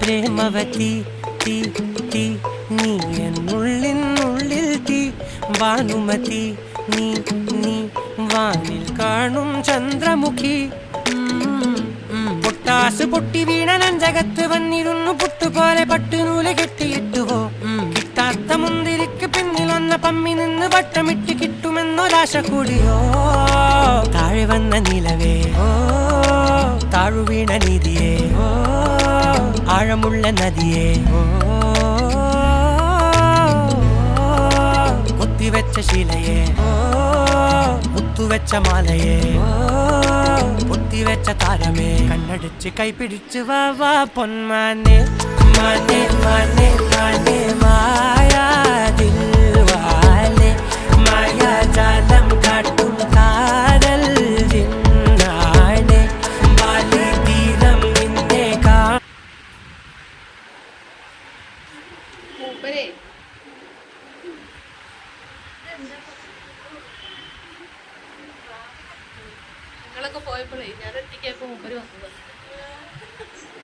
പ്രേമവതി തീ തീ നീ എന്നുള്ളിനുള്ളിൽ തീ ഭാനുമതി നീ നീ വാനിൽ കാണും ചന്ദ്രമുഖി പൊട്ടാസ് പൊട്ടി വീണ നഞ്ചകത്ത് വന്നിരുന്നു പുട്ടുപോലെ പട്ടുനൂല് കെട്ടിയിട്ടുവോ കിട്ടാത്ത മുന്തിരിക്ക് പിന്നിലൊന്ന പമ്മി നിന്ന് വട്ടമിട്ട് കിട്ടുമെന്നൊരാശ കൂടിയോ താഴെ വന്ന നിലവേ താഴു വീണ നിധിയേ ആഴമുള്ള നദിയേ കൊത്തിവെച്ച ശിലയെ മുത്തുവെച്ച മാലയെ പൊത്തിവെച്ച താരമേ കണ്ണടിച്ച് കൈപിടിച്ച് വാ വാ പൊന്മാനെ മാനെ മാനെ മാനെ മായാതിൽവാലെ മായാജാലം കാട്ടും കാതൽ ജിന്നാനെ ബാലി തീരം നിന്നെ കാ നിങ്ങളൊക്കെ പോയപ്പോഴേ ഞാൻ ഒറ്റയ്ക്കായപ്പോ മൂപ്പര് വന്നത്